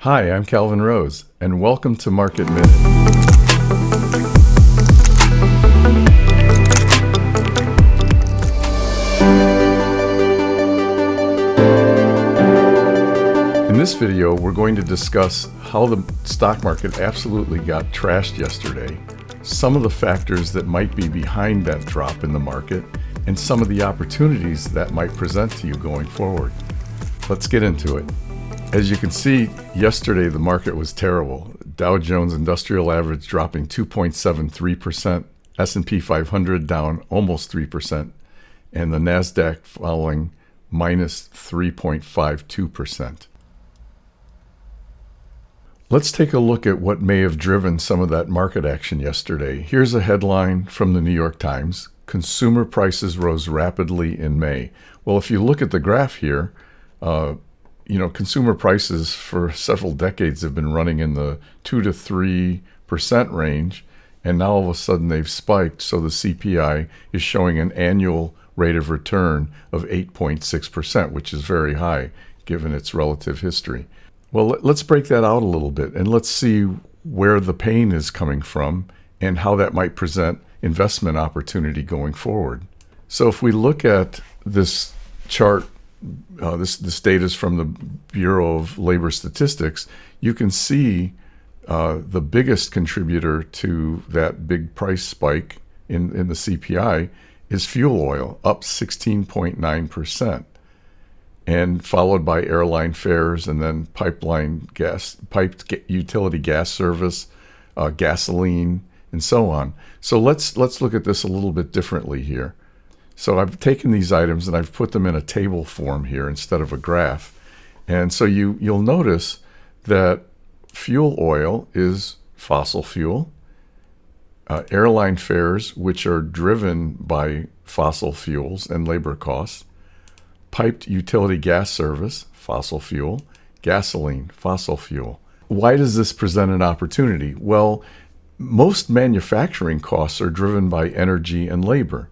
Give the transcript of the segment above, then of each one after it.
Hi, I'm Calvin Rose, and welcome to Market Minute. In this video, we're going to discuss how the stock market absolutely got trashed yesterday, some of the factors that might be behind that drop in the market, and some of the opportunities that might present to you going forward. Let's get into it. As you can see, yesterday the market was terrible. Dow Jones Industrial Average dropping 2.73%, S&P 500 down almost 3%, and the NASDAQ falling minus 3.52%. Let's take a look at what may have driven some of that market action yesterday. Here's a headline from the New York Times. Consumer prices rose rapidly in May. Well, if you look at the graph here, consumer prices for several decades have been running in the 2 to 3% range, and now all of a sudden they've spiked. So the CPI is showing an annual rate of return of 8.6%, which is very high given its relative history. Well, let's break that out a little bit and let's see where the pain is coming from and how that might present investment opportunity going forward. So if we look at this chart, this data is from the Bureau of Labor Statistics, you can see the biggest contributor to that big price spike in the CPI is fuel oil, up 16.9%. And followed by airline fares, and then piped utility gas service, gasoline, and so on. So let's look at this a little bit differently here. So I've taken these items and I've put them in a table form here instead of a graph. And so you'll notice that fuel oil is fossil fuel. Airline fares, which are driven by fossil fuels and labor costs. Piped utility gas service, fossil fuel. Gasoline, fossil fuel. Why does this present an opportunity? Well, most manufacturing costs are driven by energy and labor.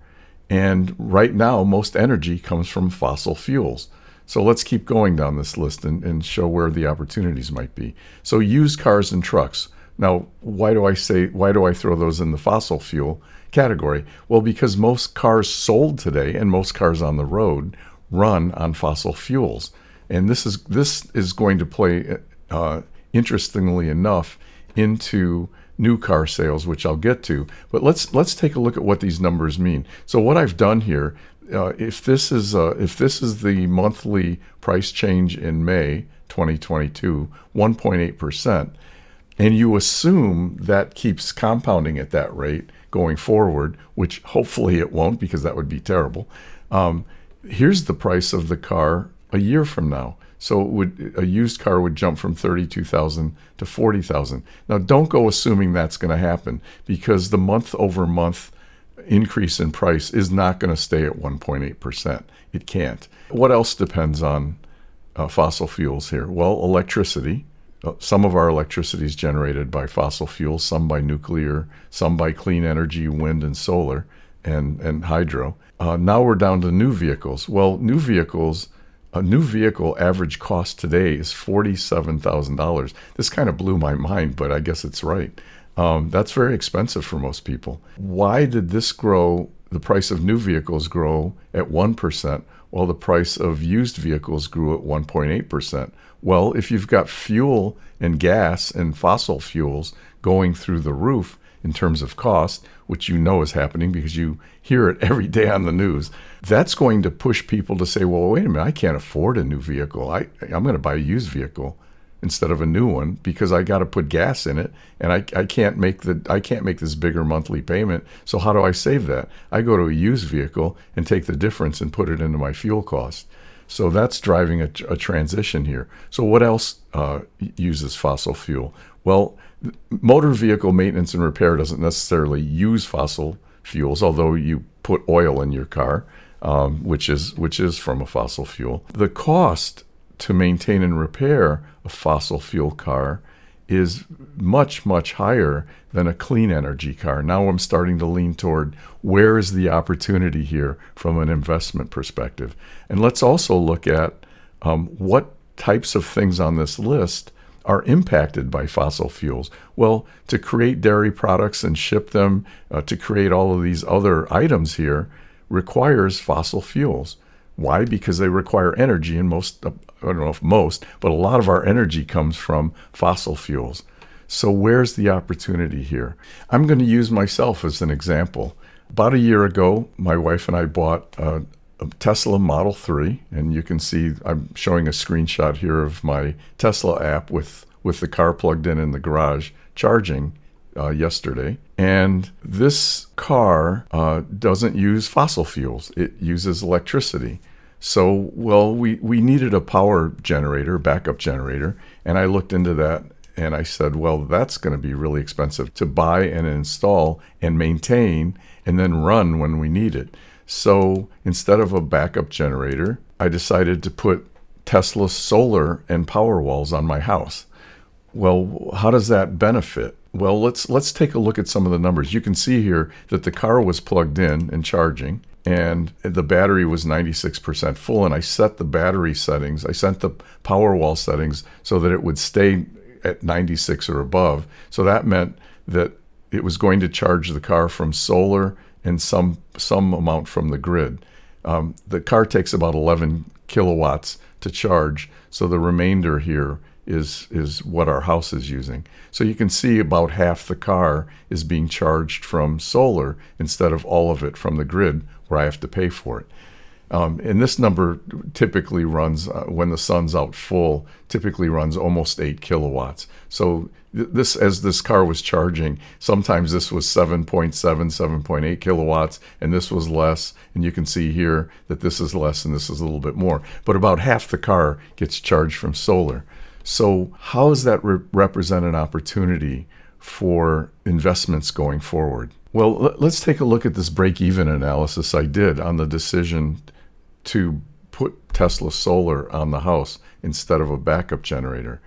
And right now, most energy comes from fossil fuels. So let's keep going down this list and show where the opportunities might be. So used cars and trucks. Now, why do I throw those in the fossil fuel category? Well, because most cars sold today and most cars on the road run on fossil fuels. And this is going to play, interestingly enough, into new car sales, which I'll get to. But let's take a look at what these numbers mean. So what I've done here, if this is the monthly price change in May 2022, 1.8%, and you assume that keeps compounding at that rate going forward, which hopefully it won't, because that would be terrible. Here's the price of the car a year from now. So a used car would jump from $32,000 to $40,000. Now, don't go assuming that's going to happen, because the month-over-month increase in price is not going to stay at 1.8%. It can't. What else depends on fossil fuels here? Well, electricity. Some of our electricity is generated by fossil fuels, some by nuclear, some by clean energy, wind and solar, and hydro. Now we're down to new vehicles. Well, a new vehicle average cost today is $47,000. This kind of blew my mind, but I guess it's right. That's very expensive for most people. Why did this grow? The price of new vehicles grow at 1%, while the price of used vehicles grew at 1.8%. Well, if you've got fuel and gas and fossil fuels going through the roof in terms of cost, which you know is happening because you hear it every day on the news, that's going to push people to say, well, wait a minute, I can't afford a new vehicle. I'm going to buy a used vehicle instead of a new one because I got to put gas in it, and I can't make this bigger monthly payment. So how do I save that? I go to a used vehicle and take the difference and put it into my fuel cost. So that's driving a transition here. So what else uses fossil fuel? Well, motor vehicle maintenance and repair doesn't necessarily use fossil fuels, although you put oil in your car, which is from a fossil fuel. The cost to maintain and repair a fossil fuel car is much, much higher than a clean energy car. Now I'm starting to lean toward where is the opportunity here from an investment perspective. And let's also look at what types of things on this list are impacted by fossil fuels. Well, to create dairy products and ship them, to create all of these other items here, requires fossil fuels. Why? Because they require energy, and most, I don't know if most, but a lot of our energy comes from fossil fuels. So where's the opportunity here? I'm going to use myself as an example. About a year ago, my wife and I bought a Tesla Model 3, and you can see I'm showing a screenshot here of my Tesla app with the car plugged in the garage charging yesterday. And this car doesn't use fossil fuels. It uses electricity. So, well, we needed a power generator, backup generator, and I looked into that and I said, well, that's going to be really expensive to buy and install and maintain and then run when we need it. So instead of a backup generator, I decided to put Tesla solar and power walls on my house. Well, how does that benefit? Well, let's take a look at some of the numbers. You can see here that the car was plugged in and charging, and the battery was 96% full, and I set the battery settings, I set the power wall settings so that it would stay at 96 or above. So that meant that it was going to charge the car from solar and some amount from the grid. The car takes about 11 kilowatts to charge, so the remainder here is what our house is using. So you can see about half the car is being charged from solar instead of all of it from the grid where I have to pay for it. And this number typically runs, when the sun's out full, typically runs almost 8 kilowatts. So this, as this car was charging, sometimes this was 7.7, 7.8 kilowatts, and this was less. And you can see here that this is less and this is a little bit more. But about half the car gets charged from solar. So how does that represent an opportunity for investments going forward? Well, let's take a look at this break-even analysis I did on the decision to put Tesla solar on the house instead of a backup generator.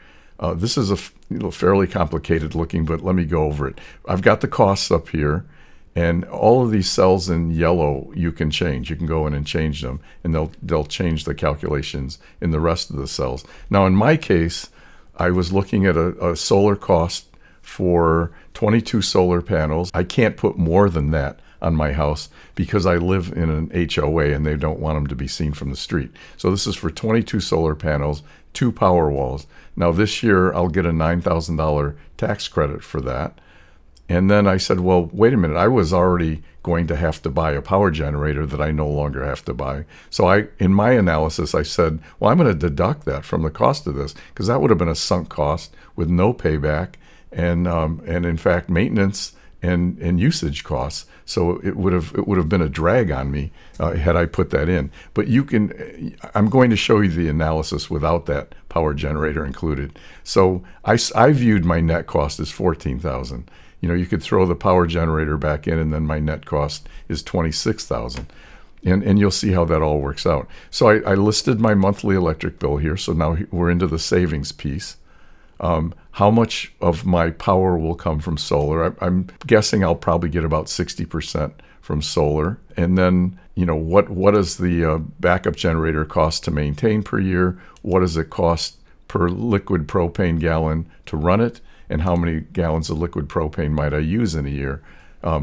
This is fairly complicated looking, but let me go over it. I've got the costs up here, and all of these cells in yellow you can change. You can go in and change them, and they'll change the calculations in the rest of the cells. Now, in my case, I was looking at a solar cost for 22 solar panels. I can't put more than that on my house because I live in an HOA and they don't want them to be seen from the street. So this is for 22 solar panels, 2 power walls. Now this year I'll get a $9,000 tax credit for that. And then I said, well, wait a minute, I was already going to have to buy a power generator that I no longer have to buy. So in my analysis, I said, well, I'm going to deduct that from the cost of this because that would have been a sunk cost with no payback and in fact, maintenance and usage costs. So it would have been a drag on me had I put that in. But I'm going to show you the analysis without that power generator included. So I viewed my net cost as $14,000. You could throw the power generator back in, and then my net cost is $26,000. And you'll see how that all works out. So I listed my monthly electric bill here. So now we're into the savings piece. How much of my power will come from solar? I'm guessing I'll probably get about 60% from solar. And then, what does the backup generator cost to maintain per year? What does it cost per liquid propane gallon to run it? And how many gallons of liquid propane might I use in a year?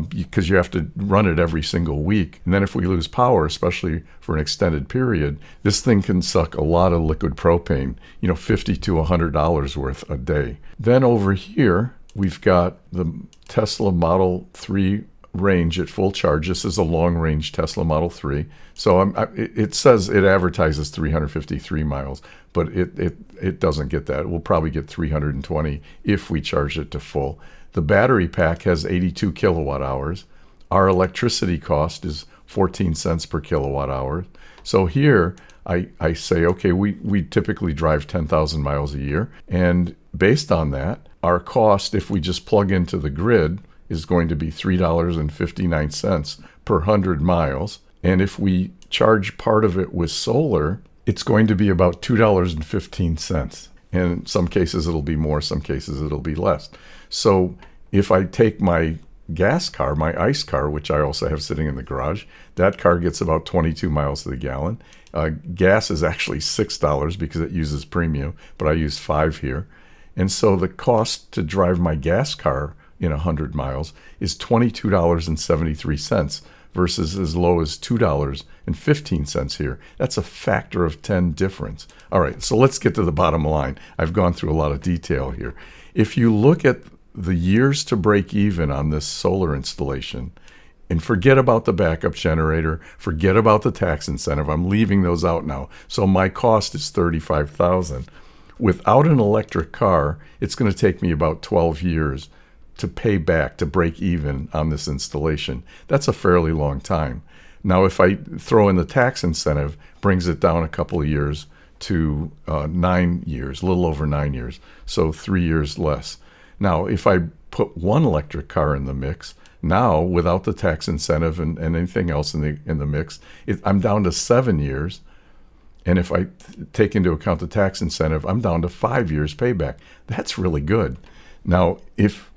Because you have to run it every single week. And then if we lose power, especially for an extended period, this thing can suck a lot of liquid propane, $50 to $100 worth a day. Then over here, we've got the Tesla Model 3 range at full charge. This is a long-range Tesla Model 3. So it says it advertises 353 miles, but it doesn't get that. It will probably get 320 if we charge it to full. The battery pack has 82 kilowatt hours. Our electricity cost is 14 cents per kilowatt hour. So here I say, okay, we typically drive 10,000 miles a year. And based on that, our cost, if we just plug into the grid, is going to be $3.59 per 100 miles. And if we charge part of it with solar, it's going to be about $2.15. And in some cases it'll be more, some cases it'll be less. So if I take my gas car, my ICE car, which I also have sitting in the garage, that car gets about 22 miles to the gallon. Gas is actually $6 because it uses premium, but I use $5 here. And so the cost to drive my gas car in 100 miles is $22.73 versus as low as $2.15 here. That's a factor of 10 difference. All right, so let's get to the bottom line. I've gone through a lot of detail here. If you look at the years to break even on this solar installation, and forget about the backup generator, forget about the tax incentive. I'm leaving those out now. So my cost is $35,000. Without an electric car, it's going to take me about 12 years to pay back, to break even on this installation. That's a fairly long time. Now, if I throw in the tax incentive, brings it down a couple of years to 9 years, a little over 9 years, so 3 years less. Now, if I put one electric car in the mix, now without the tax incentive and anything else in the mix, I'm down to 7 years. And if I take into account the tax incentive, I'm down to 5 years payback. That's really good. Now, if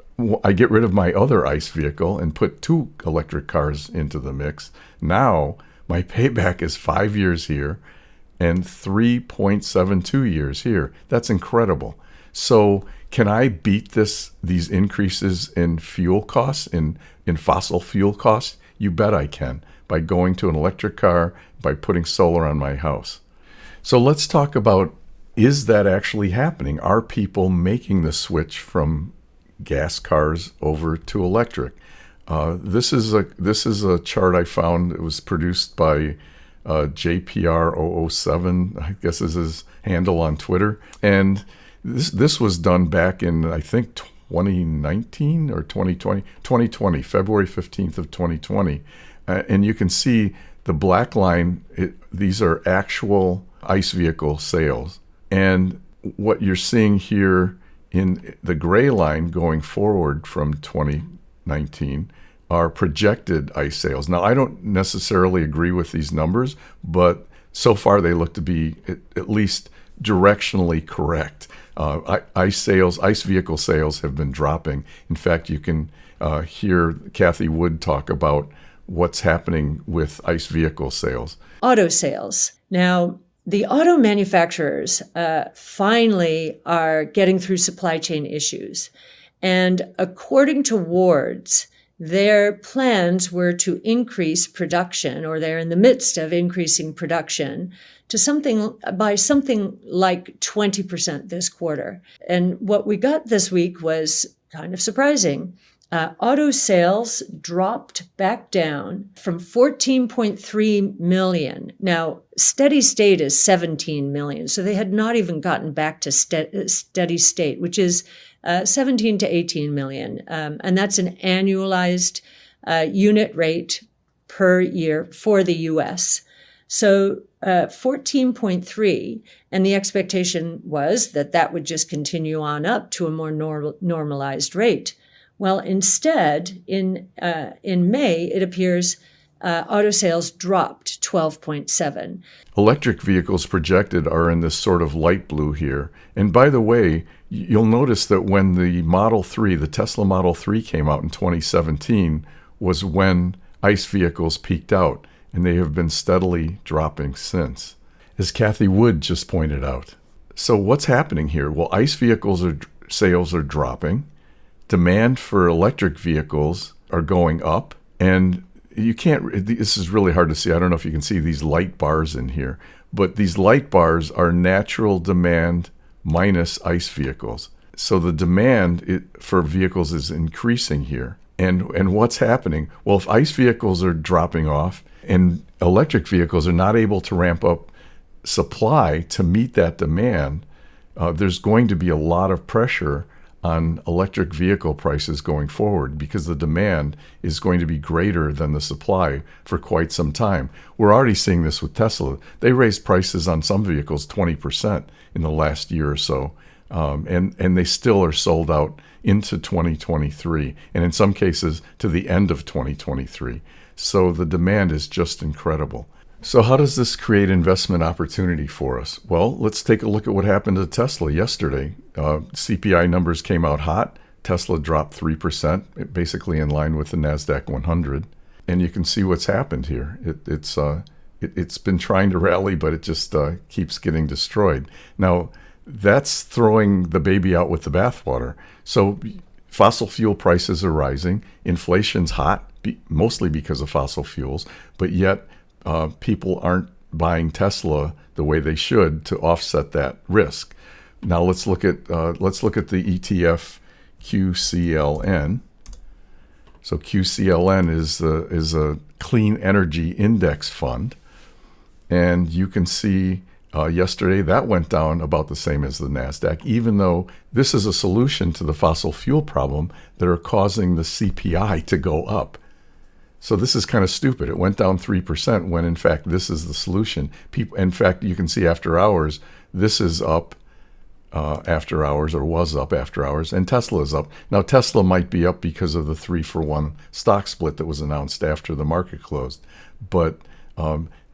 I get rid of my other ICE vehicle and put 2 electric cars into the mix, now my payback is 5 years here and 3.72 years here. That's incredible. So can I beat these increases in fuel costs, in fossil fuel costs? You bet I can, by going to an electric car, by putting solar on my house. So let's talk about, is that actually happening? Are people making the switch from gas cars over to electric? This is a chart I found. It was produced by JPR007, I guess is his handle on Twitter. And this was done back in, I think, 2019 or 2020, February 15th of 2020. And you can see the black line, these are actual ICE vehicle sales. And what you're seeing here in the gray line going forward from 2019 are projected ICE sales. Now, I don't necessarily agree with these numbers, but so far they look to be at least directionally correct. ICE vehicle sales have been dropping. In fact, you can hear Cathy Wood talk about what's happening with ICE vehicle sales. Auto sales. Now, the auto manufacturers finally are getting through supply chain issues. And according to Ward's, their plans were to increase production, or they're in the midst of increasing production, to something like 20% this quarter. And what we got this week was kind of surprising. Auto sales dropped back down from 14.3 million. Now, steady state is 17 million. So they had not even gotten back to steady state, which is 17 to 18 million. And that's an annualized unit rate per year for the US. So 14.3, and the expectation was that would just continue on up to a more normalized rate. Well, instead, in May, it appears auto sales dropped 12.7. Electric vehicles projected are in this sort of light blue here. And by the way, you'll notice that when the Tesla Model 3 came out in 2017 was when ICE vehicles peaked out, and they have been steadily dropping since, as Cathy Wood just pointed out. So what's happening here? Well, ICE vehicles sales are dropping. Demand for electric vehicles are going up, and this is really hard to see. I don't know if you can see these light bars in here, but these light bars are natural demand minus ICE vehicles. So the demand for vehicles is increasing here. And what's happening? Well, if ICE vehicles are dropping off and electric vehicles are not able to ramp up supply to meet that demand, there's going to be a lot of pressure on electric vehicle prices going forward, because the demand is going to be greater than the supply for quite some time. We're already seeing this with Tesla. They raised prices on some vehicles 20% in the last year or so, and they still are sold out into 2023, and in some cases to the end of 2023. So the demand is just incredible. So how does this create investment opportunity for us? Well, let's take a look at what happened to Tesla yesterday. CPI numbers came out hot. Tesla dropped 3%, basically in line with the NASDAQ 100. And you can see what's happened here. It's been trying to rally, but it just keeps getting destroyed. Now, that's throwing the baby out with the bathwater. So fossil fuel prices are rising. Inflation's hot, mostly because of fossil fuels, but yet people aren't buying Tesla the way they should to offset that risk. Now let's look at the ETF QCLN. So QCLN is a clean energy index fund, and you can see yesterday that went down about the same as the NASDAQ, even though this is a solution to the fossil fuel problem that are causing the CPI to go up. So this is kind of stupid. It went down 3% when in fact this is the solution. In fact, you can see after hours, this is up after hours, or was up after hours, and Tesla is up. Now Tesla might be up because of the 3-for-1 stock split that was announced after the market closed, but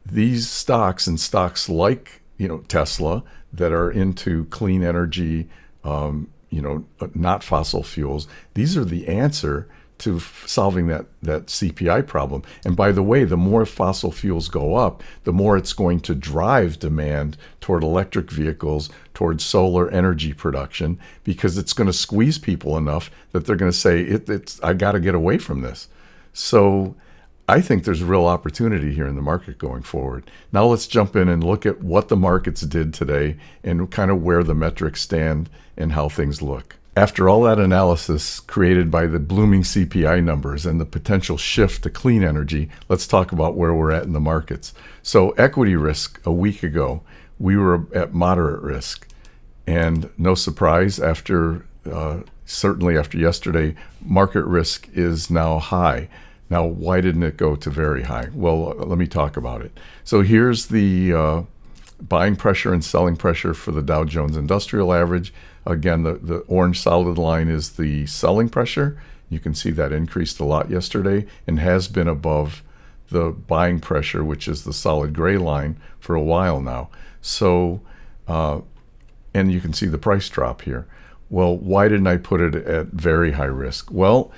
these stocks and stocks like Tesla that are into clean energy, not fossil fuels, these are the answer to solving that CPI problem. And by the way, the more fossil fuels go up, the more it's going to drive demand toward electric vehicles, toward solar energy production, because it's going to squeeze people enough that they're going to say, I got to get away from this. So I think there's real opportunity here in the market going forward. Now let's jump in and look at what the markets did today and kind of where the metrics stand and how things look. After all that analysis created by the blooming CPI numbers and the potential shift to clean energy, let's talk about where we're at in the markets. So equity risk, a week ago, we were at moderate risk. And no surprise, certainly after yesterday, market risk is now high. Now, why didn't it go to very high? Well, let me talk about it. So here's the buying pressure and selling pressure for the Dow Jones Industrial Average. Again, the orange solid line is the selling pressure. You can see that increased a lot yesterday and has been above the buying pressure, which is the solid gray line, for a while now. So, and you can see the price drop here. Well, why didn't I put it at very high risk? Well,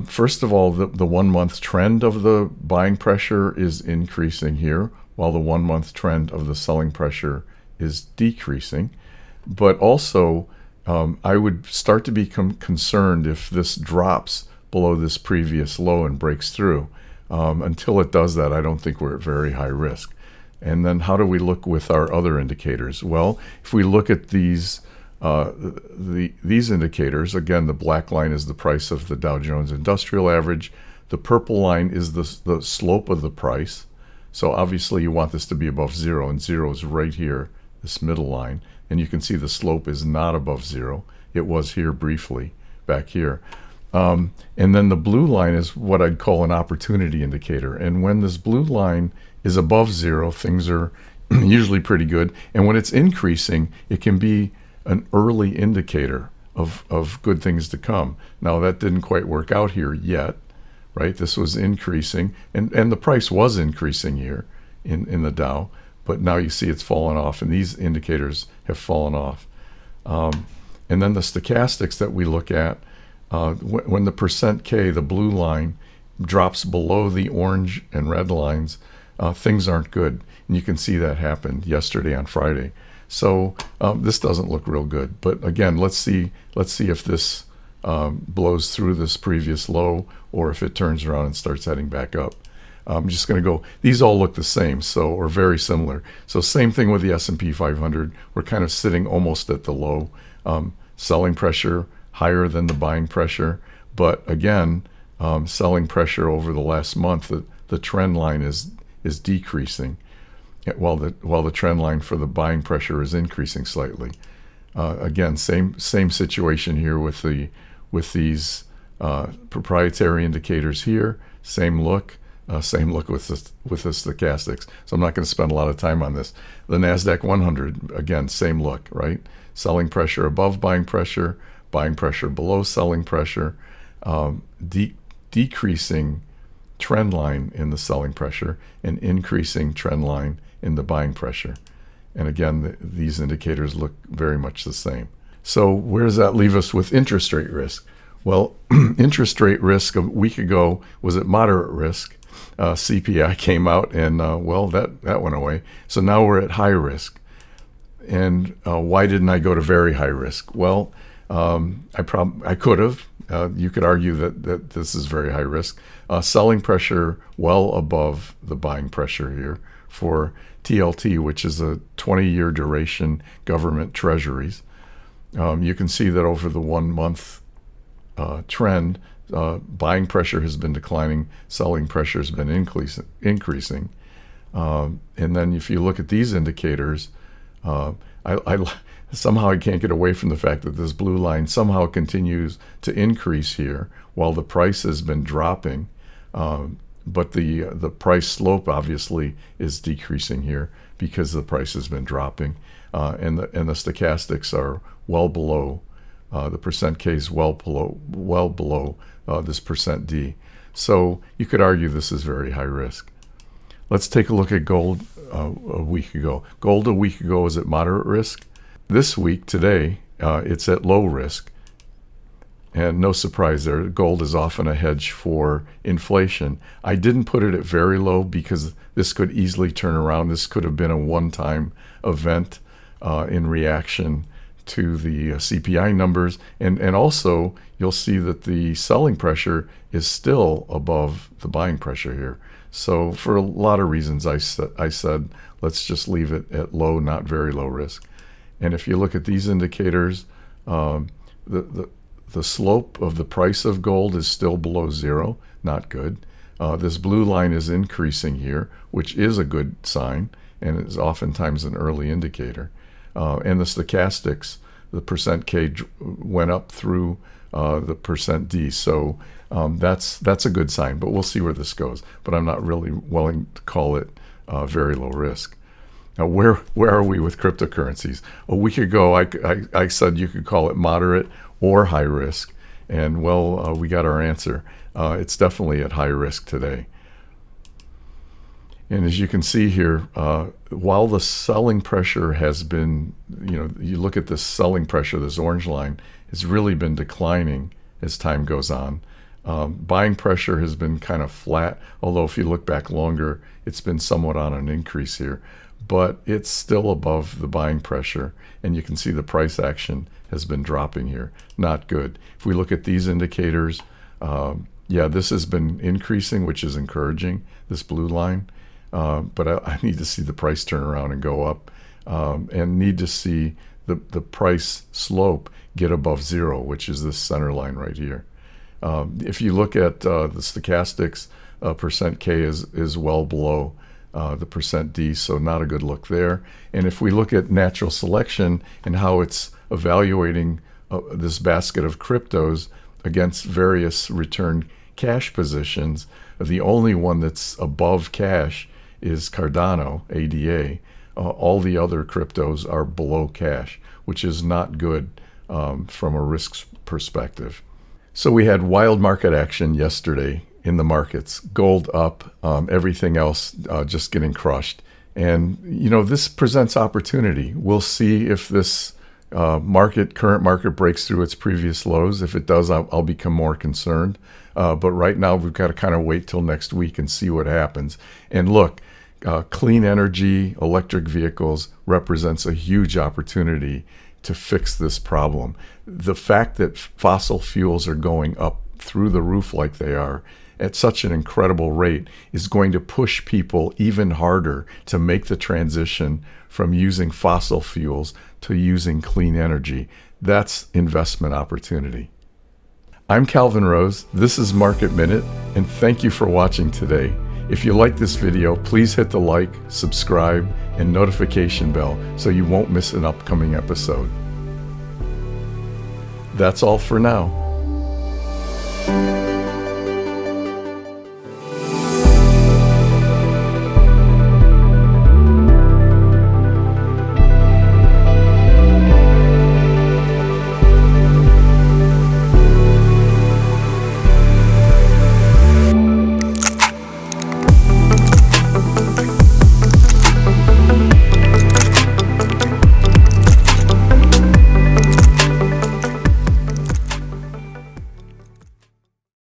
first of all, the 1 month trend of the buying pressure is increasing here, while the 1 month trend of the selling pressure is decreasing. But also, I would start to become concerned if this drops below this previous low and breaks through. Until it does that, I don't think we're at very high risk. And then how do we look with our other indicators? Well, if we look at these indicators, again, the black line is the price of the Dow Jones Industrial Average. The purple line is the slope of the price. So obviously you want this to be above zero, and zero is right here, this middle line. And you can see the slope is not above zero. It was here briefly, back here. And then the blue line is what I'd call an opportunity indicator. And when this blue line is above zero, things are usually pretty good. And when it's increasing, it can be an early indicator of good things to come. Now, that didn't quite work out here yet, right? This was increasing, and the price was increasing here in the Dow. But now you see it's fallen off, and these indicators have fallen off. And then the stochastics that we look at, when the percent K, the blue line, drops below the orange and red lines, things aren't good. And you can see that happened yesterday on Friday. So this doesn't look real good. But again, let's see if this blows through this previous low, or if it turns around and starts heading back up. I'm just going to go, these all look the same, or very similar. So same thing with the S&P 500. We're kind of sitting almost at the low. Selling pressure higher than the buying pressure. But again, selling pressure over the last month, the trend line is decreasing, while the trend line for the buying pressure is increasing slightly. Again, same situation here with these proprietary indicators here. Same look with the stochastics. So I'm not going to spend a lot of time on this. The NASDAQ 100, again, same look, right? Selling pressure above buying pressure below selling pressure, decreasing trend line in the selling pressure, and increasing trend line in the buying pressure. And again, these indicators look very much the same. So where does that leave us with interest rate risk? Well, interest rate risk a week ago was at moderate risk. CPI came out, and that went away. So now we're at high risk. And why didn't I go to very high risk? Well, I could have. You could argue that this is very high risk. Selling pressure well above the buying pressure here for TLT, which is a 20-year duration government treasuries. You can see that over the 1 month trend, buying pressure has been declining, selling pressure has been increasing. And then if you look at these indicators, somehow I can't get away from the fact that this blue line somehow continues to increase here while the price has been dropping. But the price slope obviously is decreasing here because the price has been dropping. And the stochastics are well below, the percent K is well below this percent D. So you could argue this is very high risk. Let's take a look at gold a week ago. Gold a week ago was at moderate risk. This week, today, it's at low risk. And no surprise there, gold is often a hedge for inflation. I didn't put it at very low because this could easily turn around. This could have been a one-time event in reaction to the CPI numbers. And also, you'll see that the selling pressure is still above the buying pressure here. So for a lot of reasons, I said, let's just leave it at low, not very low risk. And if you look at these indicators, the slope of the price of gold is still below zero, not good. This blue line is increasing here, which is a good sign, and is oftentimes an early indicator. And the stochastics, the percent K went up through the percent D. So that's a good sign, but we'll see where this goes. But I'm not really willing to call it very low risk. Now, where are we with cryptocurrencies? A week ago, I said you could call it moderate or high risk, and we got our answer. It's definitely at high risk today. And as you can see here, while the selling pressure has been, you look at this selling pressure, this orange line, it's really been declining as time goes on. Buying pressure has been kind of flat, although if you look back longer, it's been somewhat on an increase here. But it's still above the buying pressure, and you can see the price action has been dropping here. Not good. If we look at these indicators, this has been increasing, which is encouraging, this blue line. But I need to see the price turn around and go up, and need to see the price slope get above zero, which is this center line right here. If you look at the stochastics, percent K is well below the percent D, so not a good look there. And if we look at natural selection and how it's evaluating this basket of cryptos against various return cash positions, the only one that's above cash is Cardano, ADA. All the other cryptos are below cash, which is not good from a risk perspective. So we had wild market action yesterday in the markets, gold up, everything else just getting crushed. And, this presents opportunity. We'll see if this current market breaks through its previous lows. If it does, I'll become more concerned. But right now, we've got to kind of wait till next week and see what happens. And look, clean energy, electric vehicles represents a huge opportunity to fix this problem. The fact that fossil fuels are going up through the roof like they are at such an incredible rate is going to push people even harder to make the transition from using fossil fuels to using clean energy. That's investment opportunity. I'm Calvin Rose, this is Market Minute, and thank you for watching today. If you like this video, please hit the like, subscribe, and notification bell so you won't miss an upcoming episode. That's all for now.